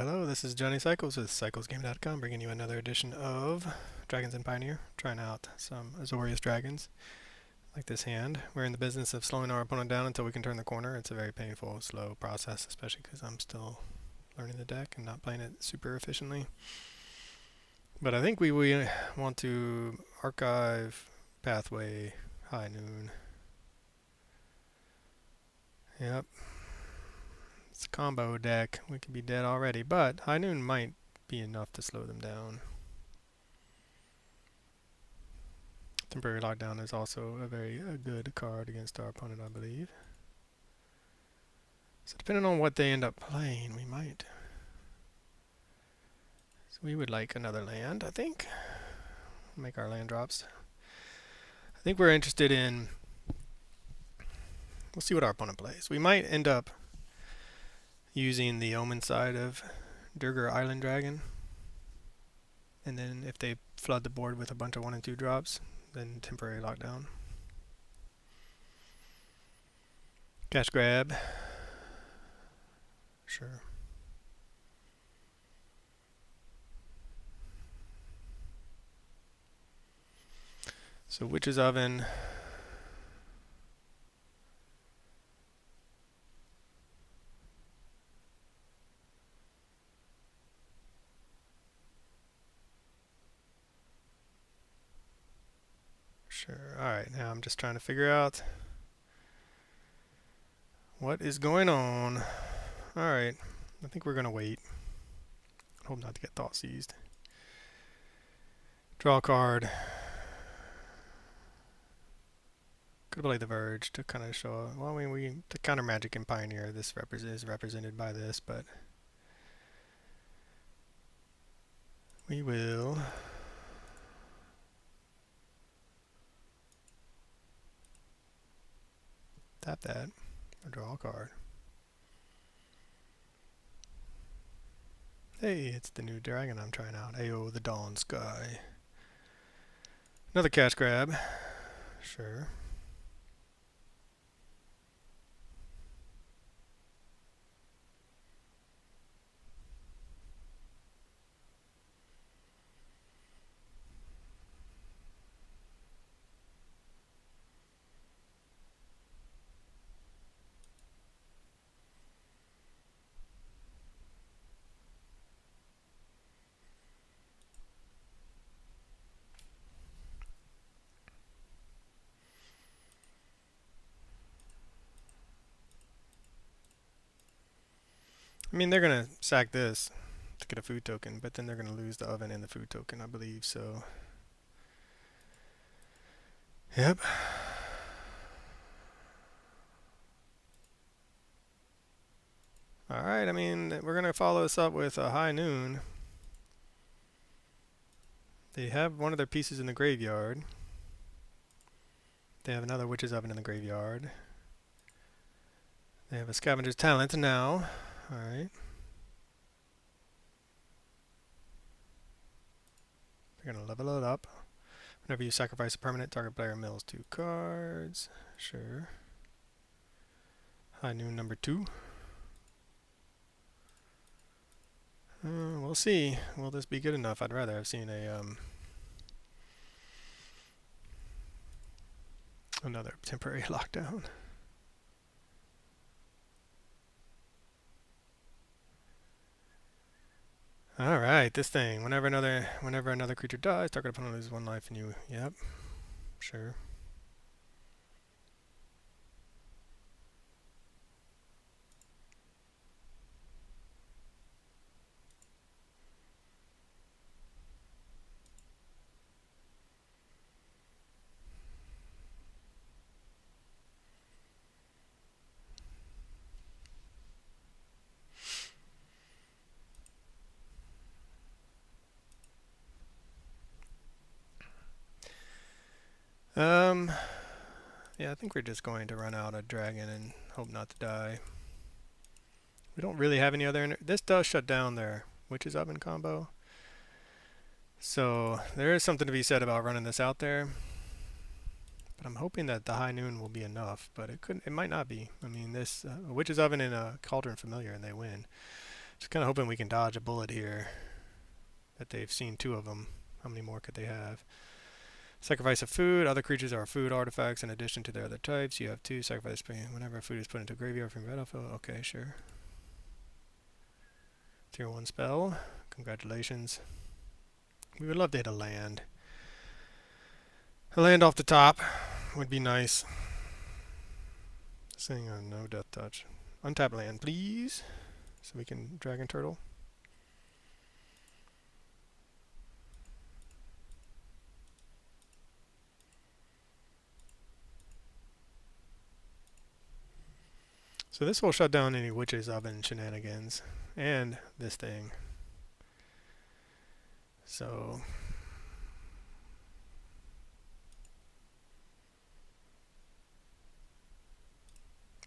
Hello, this is Johnny Cycles with CyclesGame.com, bringing you another edition of Dragons and Pioneer, trying out some Azorius dragons, like this hand. We're in the business of slowing our opponent down until we can turn the corner. It's a very painful, slow process, especially because I'm still learning the deck and not playing it super efficiently. But I think we want to archive Pathway, High Noon. Yep, it's a combo deck. We could be dead already, but High Noon might be enough to slow them down. Temporary Lockdown is also a very good card against our opponent, I believe. So depending on what they end up playing, we might. So we would like another land, I think. Make our land drops. I think we're interested in... We'll see what our opponent plays. We might end up using the Omen side of Durgar Island Dragon. And then if they flood the board with a bunch of 1 and 2 drops, then Temporary Lockdown. Cash grab. Sure. So Witch's Oven. Sure. Alright, now I'm just trying to figure out what is going on. Alright, I think we're going to wait. Hope not to get thought seized. Draw a card. Could play the Verge to kind of show. Well, I mean, to counter Magic and Pioneer, this is represented by this, but we will tap that or draw a card. Hey, it's the new dragon I'm trying out. Ayo, the Dawn Sky. Another cash grab. Sure. I mean, they're going to sack this to get a food token, but then they're going to lose the oven and the food token, I believe, so... Yep. Alright, I mean, we're going to follow this up with a High Noon. They have one of their pieces in the graveyard. They have another Witch's Oven in the graveyard. They have a Scavenger's Talent now. Alright. They're going to level it up. Whenever you sacrifice a permanent, target player mills 2 cards. Sure. High Noon number 2. We'll see. Will this be good enough? I'd rather have seen a another temporary lockdown. Alright, this thing. Whenever another creature dies, target opponent loses 1 life and you... Yep. Sure. Yeah, I think we're just going to run out a dragon and hope not to die. We don't really have any other... This does shut down their Witch's Oven combo. So there is something to be said about running this out there. But I'm hoping that the High Noon will be enough, but it might not be. I mean, this Witch's Oven and a Cauldron Familiar and they win. Just kind of hoping we can dodge a bullet here. That they've seen 2 of them. How many more could they have? Sacrifice of food. Other creatures are food artifacts in addition to their other types. You have 2. Sacrifice whenever food is put into a graveyard from battlefield. Okay, sure. Tier 1 spell. Congratulations. We would love to hit a land. A land off the top would be nice. Saying on no death touch. Untap land, please. So we can dragon turtle. So this will shut down any witch's oven shenanigans. And this thing. So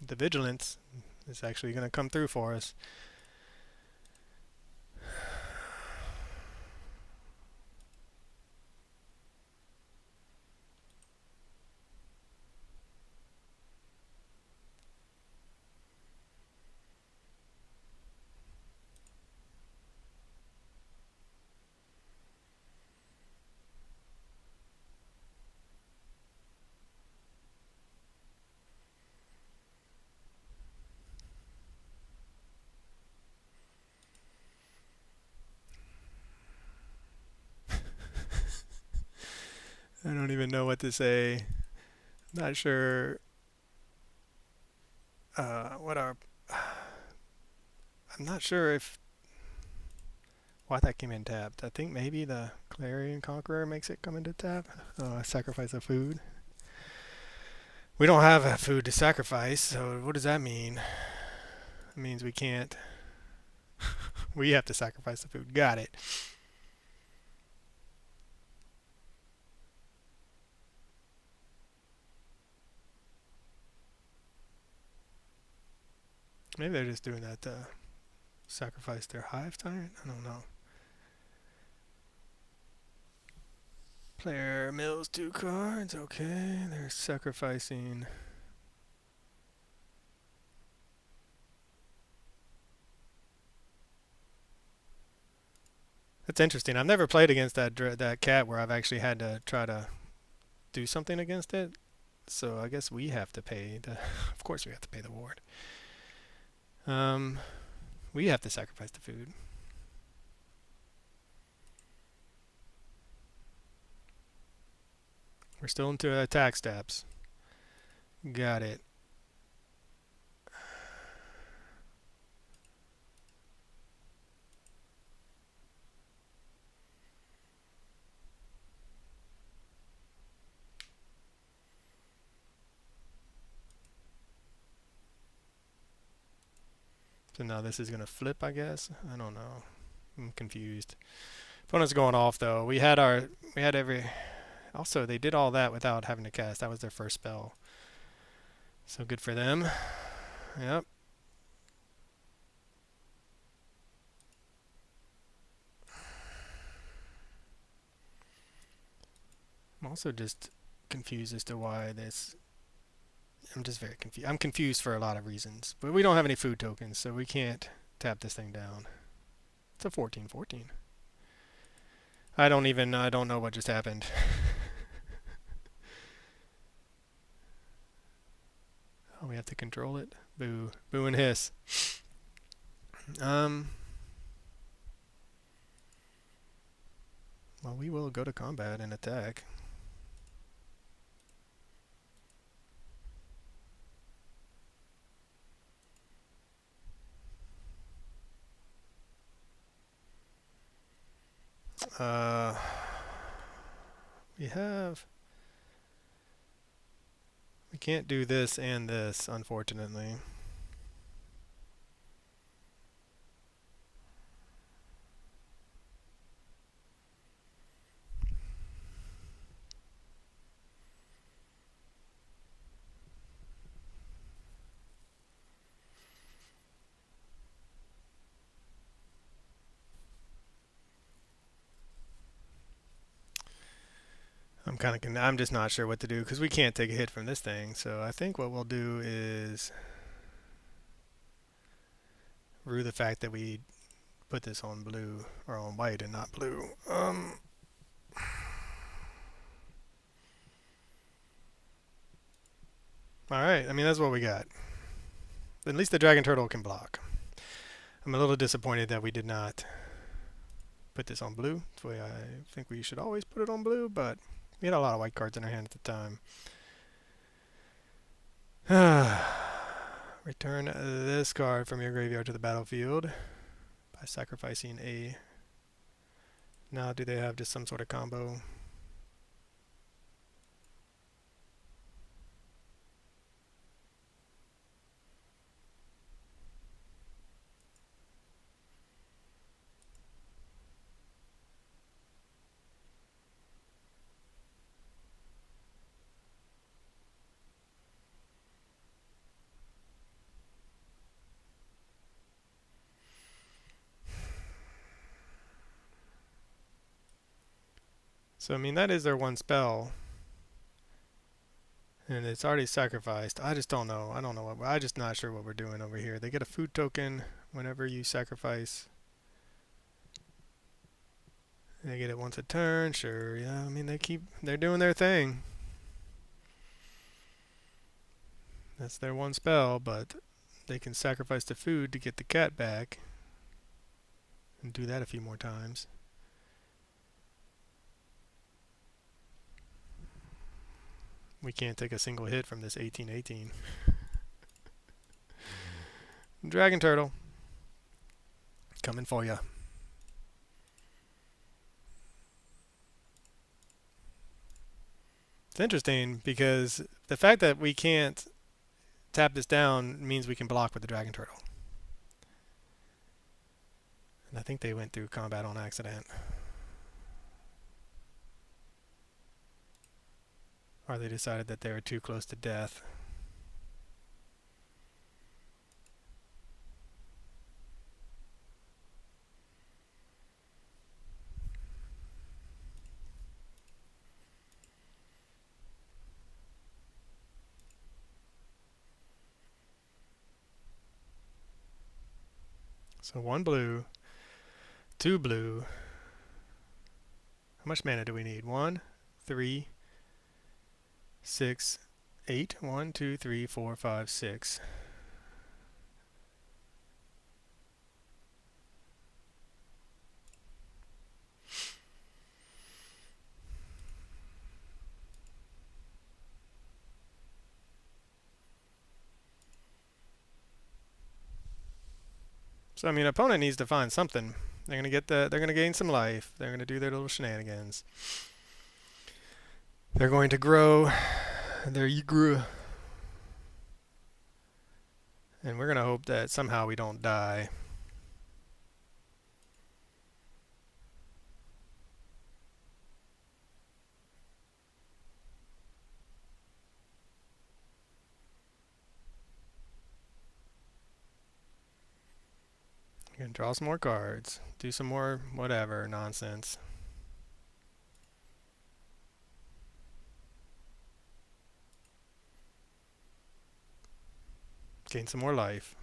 the vigilance is actually going to come through for us. I don't even know what to say. Not sure what our... I'm not sure if... why that came in tapped. I think maybe the Clarion Conqueror makes it come into tap. Sacrifice of food. We don't have food to sacrifice, so what does that mean? It means we can't... we have to sacrifice the food. Got it. Maybe they're just doing that to sacrifice their hive tyrant? I don't know. Player mills 2 cards. Okay, they're sacrificing... That's interesting. I've never played against that cat where I've actually had to try to do something against it. So I guess we have to pay the... of course we have to pay the ward. We have to sacrifice the food. We're still into attack steps. Got it. So now this is going to flip, I guess. I don't know. I'm confused. Opponent's going off though. We had every... Also, they did all that without having to cast. That was their first spell. So good for them. Yep. I'm also just confused as to why this... I'm just very confused. I'm confused for a lot of reasons. But we don't have any food tokens, so we can't tap this thing down. It's a 14/14. I don't know what just happened. Oh, we have to control it? Boo. Boo and hiss. Well, we will go to combat and attack. We can't do this and this, unfortunately. I'm just not sure what to do because we can't take a hit from this thing. So I think what we'll do is rue the fact that we put this on blue, or on white and not blue. Alright, I mean, that's what we got. At least the dragon turtle can block. I'm a little disappointed that we did not put this on blue. That's the way I think we should always put it on blue, but we had a lot of white cards in our hand at the time. Return this card from your graveyard to the battlefield by sacrificing a... Now, do they have just some sort of combo? So, I mean, that is their one spell. And it's already sacrificed. I just don't know. I don't know. I'm just not sure what we're doing over here. They get a food token whenever you sacrifice. They get it once a turn. Sure, yeah. I mean, they're doing their thing. That's their one spell, but they can sacrifice the food to get the cat back. And do that a few more times. We can't take a single hit from this 18/18. Dragon turtle. Coming for ya. It's interesting because the fact that we can't tap this down means we can block with the dragon turtle. And I think they went through combat on accident. Or they decided that they were too close to death. So 1 blue, 2 blue. How much mana do we need? 1, 3, 6, 8. 1, 2, 3, 4, 5, 6. So I mean, opponent needs to find something. They're gonna gain some life. They're gonna do their little shenanigans. They're going to grow their Ygra. And we're gonna hope that somehow we don't die. We're gonna draw some more cards. Do some more whatever nonsense. Gain some more life.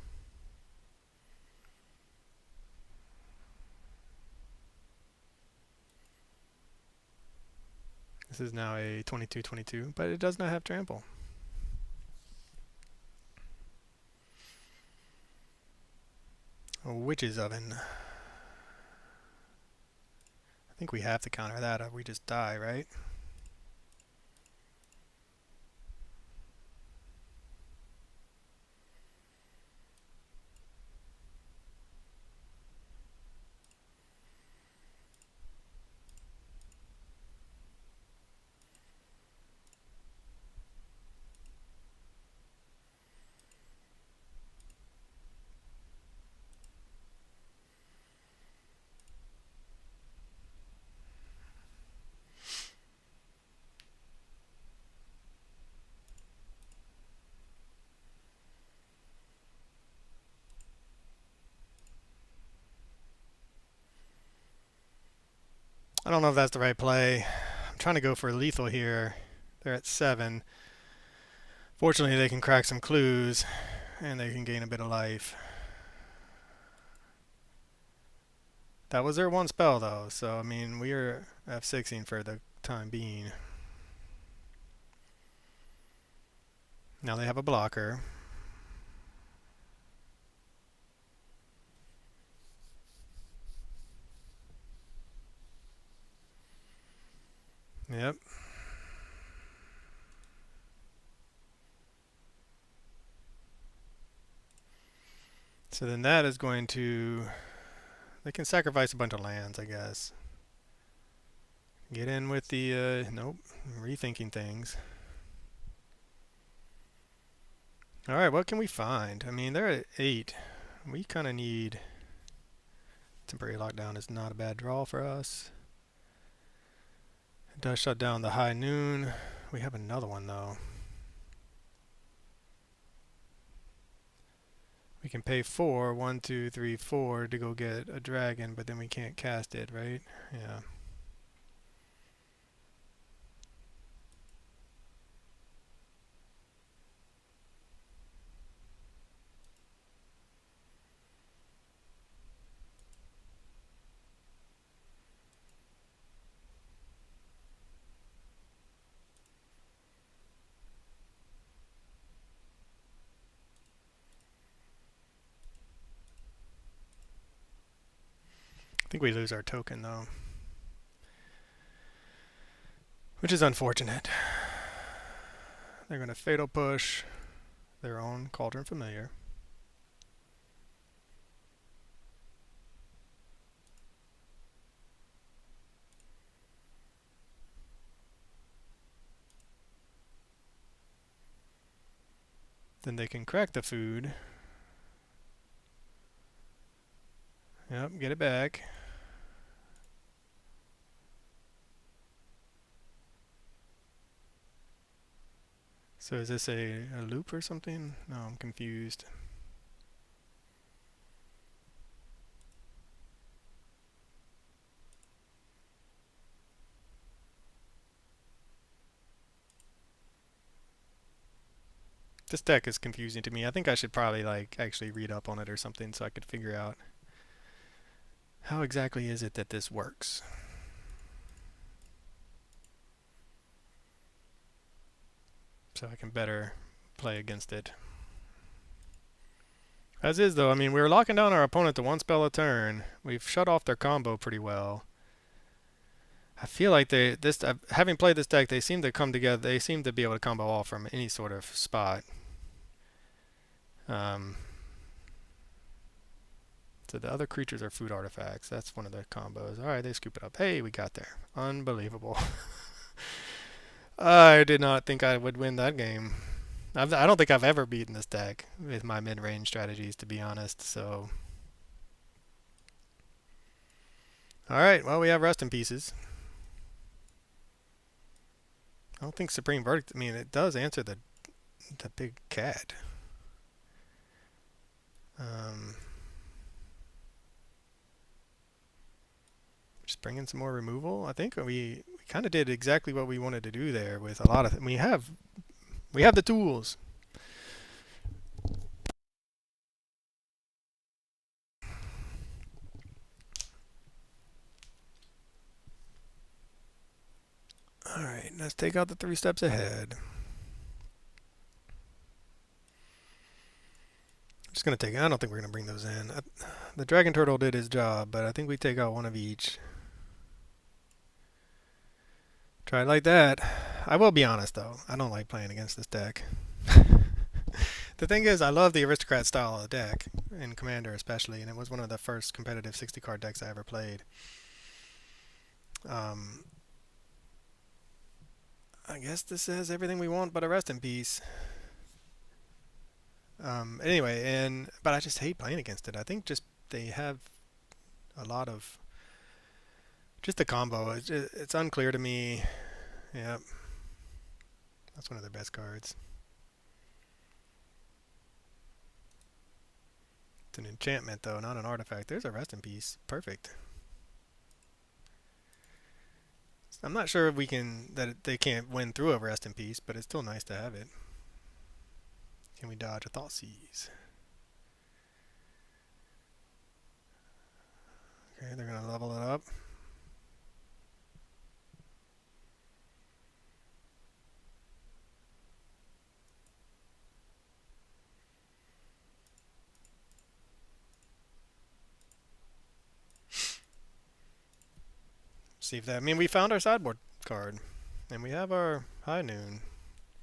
This is now a 22/22, but it does not have trample. A witch's oven. I think we have to counter that or we just die, right? I don't know if that's the right play. I'm trying to go for lethal here. They're at 7. Fortunately, they can crack some clues, and they can gain a bit of life. That was their one spell, though, so I mean, we are F6ing for the time being. Now they have a blocker. Yep. So then that is going to... They can sacrifice a bunch of lands, I guess. Get in with the... nope. Rethinking things. Alright, what can we find? I mean, they're at 8. We kind of need... Temporary lockdown is not a bad draw for us. It does shut down the high noon. We have another one, though. We can pay 4, 1, 2, 3, 4 to go get a dragon, but then we can't cast it, right? Yeah. I think we lose our token, though. Which is unfortunate. They're going to Fatal Push their own Cauldron Familiar. Then they can crack the food. Yep, get it back. So is this a loop or something? No, I'm confused. This deck is confusing to me. I think I should probably like actually read up on it or something so I could figure out how exactly is it that this works. So I can better play against it. As is, though, I mean, we were locking down our opponent to one spell a turn. We've shut off their combo pretty well. I feel like having played this deck, they seem to come together. They seem to be able to combo off from any sort of spot. So the other creatures are food artifacts. That's one of the combos. All right, they scoop it up. Hey, we got there. Unbelievable. I did not think I would win that game. I don't think I've ever beaten this deck with my mid-range strategies, to be honest. So, all right. Well, we have Rest in Pieces. I don't think Supreme Verdict. I mean, it does answer the big cat. Just bring in some more removal. I think we kind of did exactly what we wanted to do there with a lot of. We have the tools. All right, let's take out the 3 steps ahead. I'm just gonna take. I don't think we're gonna bring those in. The Dragon Turtle did his job, but I think we take out one of each. Try it like that. I will be honest though, I don't like playing against this deck. The thing is, I love the Aristocrat style of the deck, in Commander especially, and it was one of the first competitive 60 card decks I ever played. I guess this says everything we want but a Rest in Peace. Anyway, but I just hate playing against it. I think just they have a lot of just the combo. It's unclear to me. Yep, that's one of their best cards. It's an enchantment though, not an artifact. There's a Rest in Peace. Perfect. I'm not sure if they can't win through a Rest in Peace, but it's still nice to have it. Can we dodge a Thoughtseize? Okay, they're going to level it up. See if that... I mean, we found our sideboard card. And we have our High Noon.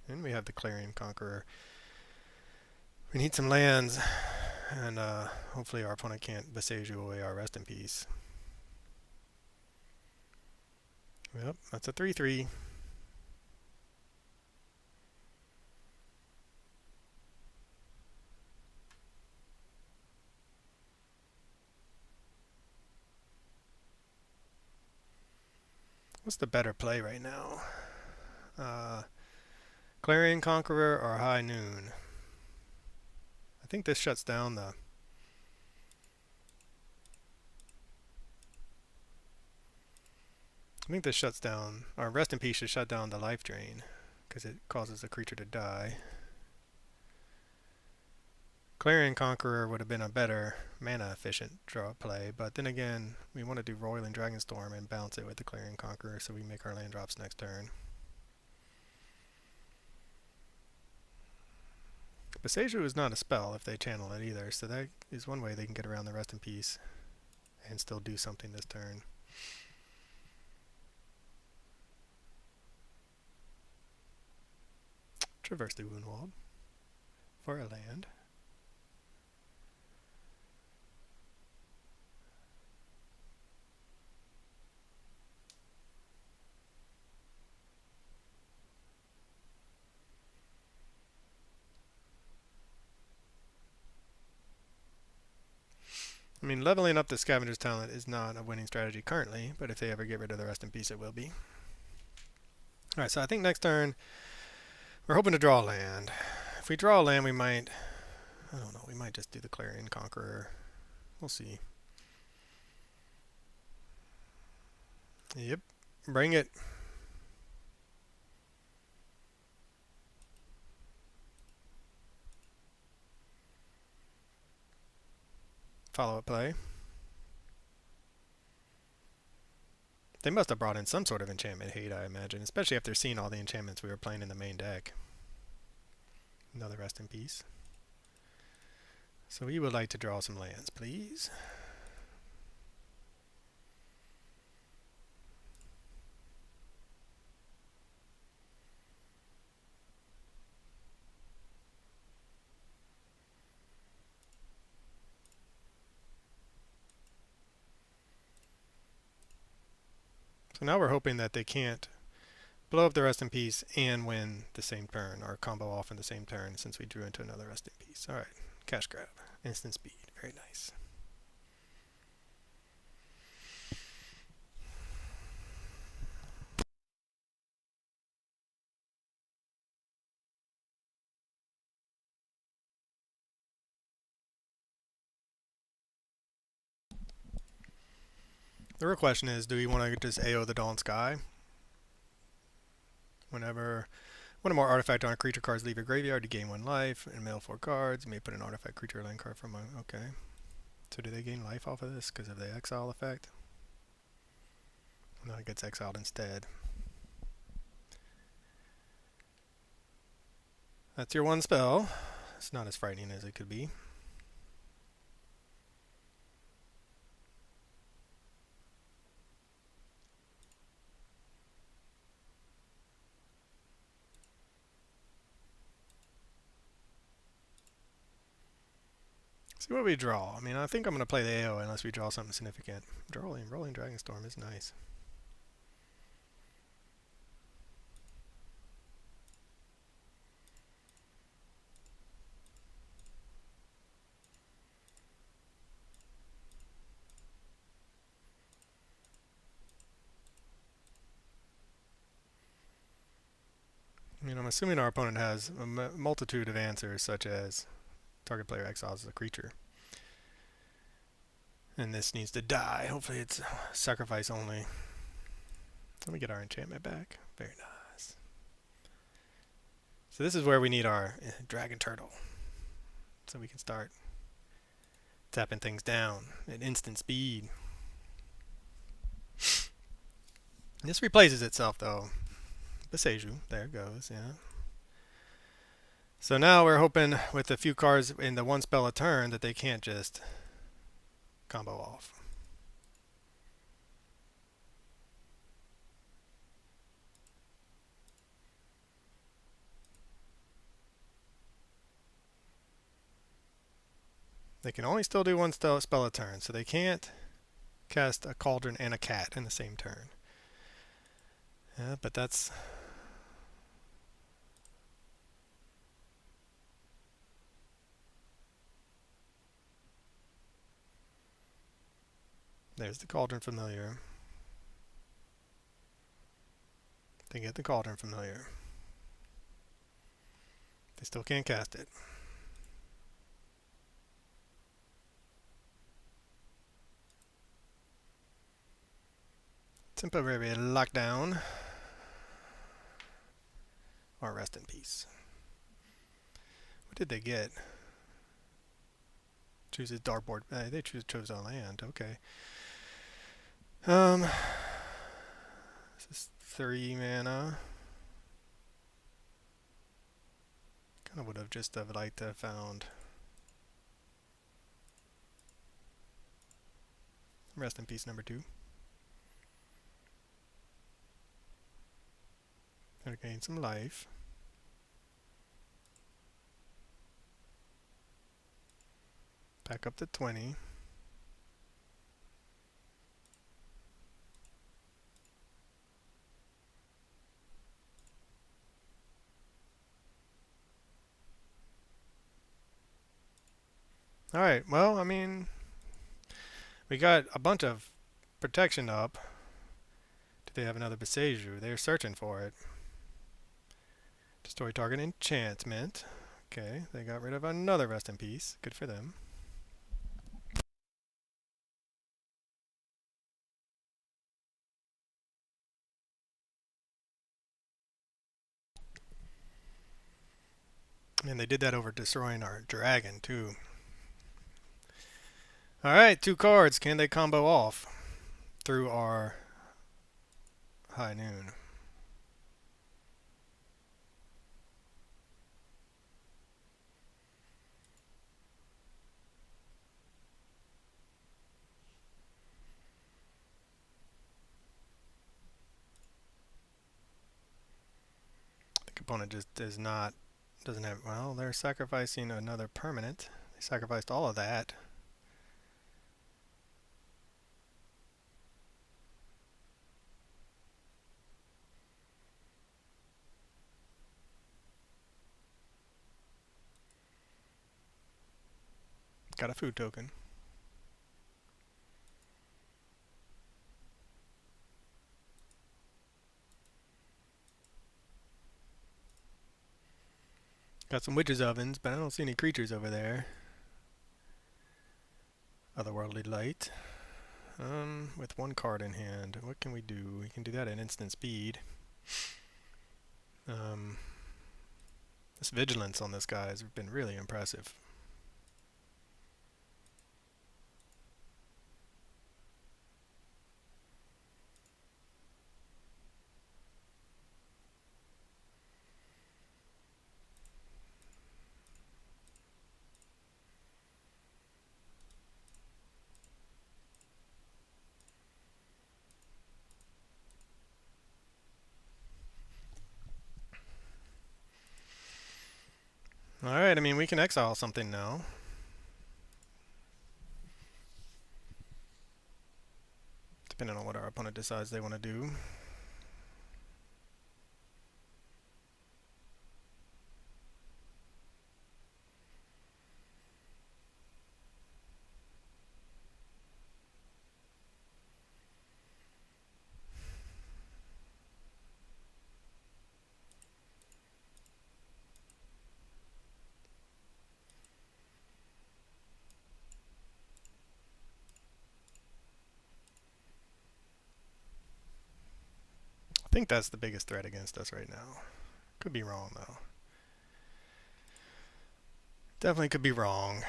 And we have the Clarion Conqueror. We need some lands. And hopefully our opponent can't besiege away our Rest in Peace. Yep, that's a 3/3. What's the better play right now? Clarion Conqueror or High Noon? I think this shuts down the... I think this shuts down... Our Rest in Peace should shut down the life drain, because it causes the creature to die. Clarion Conqueror would have been a better mana-efficient draw play, but then again, we want to do Roiling Dragonstorm and bounce it with the Clarion Conqueror so we make our land drops next turn. Beseju is not a spell if they channel it either, so that is one way they can get around the Rest in Peace and still do something this turn. Traverse the Woundwald for a land. I mean, leveling up the Scavenger's Talent is not a winning strategy currently, but if they ever get rid of the Rest in Peace, it will be. Alright, so I think next turn, we're hoping to draw a land. If we draw a land, we might... I don't know, we might just do the Clarion Conqueror. We'll see. Yep, bring it. Follow-up play. They must have brought in some sort of enchantment hate, I imagine, especially after seeing all the enchantments we were playing in the main deck. Another Rest in Peace. So we would like to draw some lands, please. So now we're hoping that they can't blow up the Rest in Peace and win the same turn, or combo off in the same turn, since we drew into another Rest in Peace. Alright, cash grab. Instant speed. Very nice. The real question is, do we want to just AO the Dawn Sky? Whenever one or more artifact on a creature cards leave your graveyard, you gain 1 life, and mill 4 cards. You may put an artifact creature or land card from a... Okay. So do they gain life off of this because of the exile effect? No, it gets exiled instead. That's your one spell. It's not as frightening as it could be. See what we draw. I mean, I think I'm going to play the AO unless we draw something significant. Rolling Dragonstorm is nice. I mean, I'm assuming our opponent has a multitude of answers, such as target player exiles a creature. And this needs to die. Hopefully it's sacrifice only. Let me get our enchantment back. Very nice. So this is where we need our dragon turtle. So we can start tapping things down at instant speed. This replaces itself though. Beseju, there it goes, yeah. So now we're hoping with a few cards in the one spell a turn that they can't just combo off. They can only still do one spell a turn, so they can't cast a cauldron and a cat in the same turn. Yeah, but that's... There's the cauldron familiar. They get the cauldron familiar. They still can't cast it. Temporary lockdown. Or rest in peace. What did they get? Chooses dartboard. They chose a land. Okay. This is 3 mana. Kind of would have just liked to have found rest in peace number 2. Gonna gain some life. Back up to 20. Alright, well, I mean, we got a bunch of protection up. Do they have another Beseju? They're searching for it. Destroy target enchantment. Okay, they got rid of another rest in peace. Good for them. And they did that over destroying our dragon, too. Alright, 2 cards. Can they combo off through our high noon? The opponent just doesn't have, well, they're sacrificing another permanent. They sacrificed all of that. Got a food token. Got some witches' ovens, but I don't see any creatures over there. Otherworldly light. With 1 card in hand, what can we do? We can do that at instant speed. This vigilance on this guy has been really impressive. Alright, I mean, we can exile something now. Depending on what our opponent decides they want to do. I think that's the biggest threat against us right now. Could be wrong, though. Definitely could be wrong.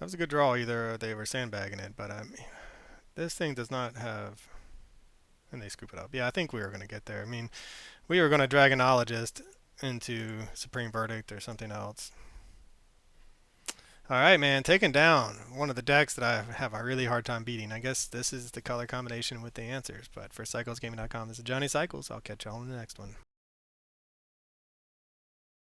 was a good draw. Either they were sandbagging it, but I mean, this thing does not have. And they scoop it up. Yeah, I think we were going to get there. I mean, we were going to Dragonologist into Supreme Verdict or something else. All right, man, taking down one of the decks that I have a really hard time beating. I guess this is the color combination with the answers. But for CyclesGaming.com, this is Johnny Cycles. I'll catch y'all in the next one.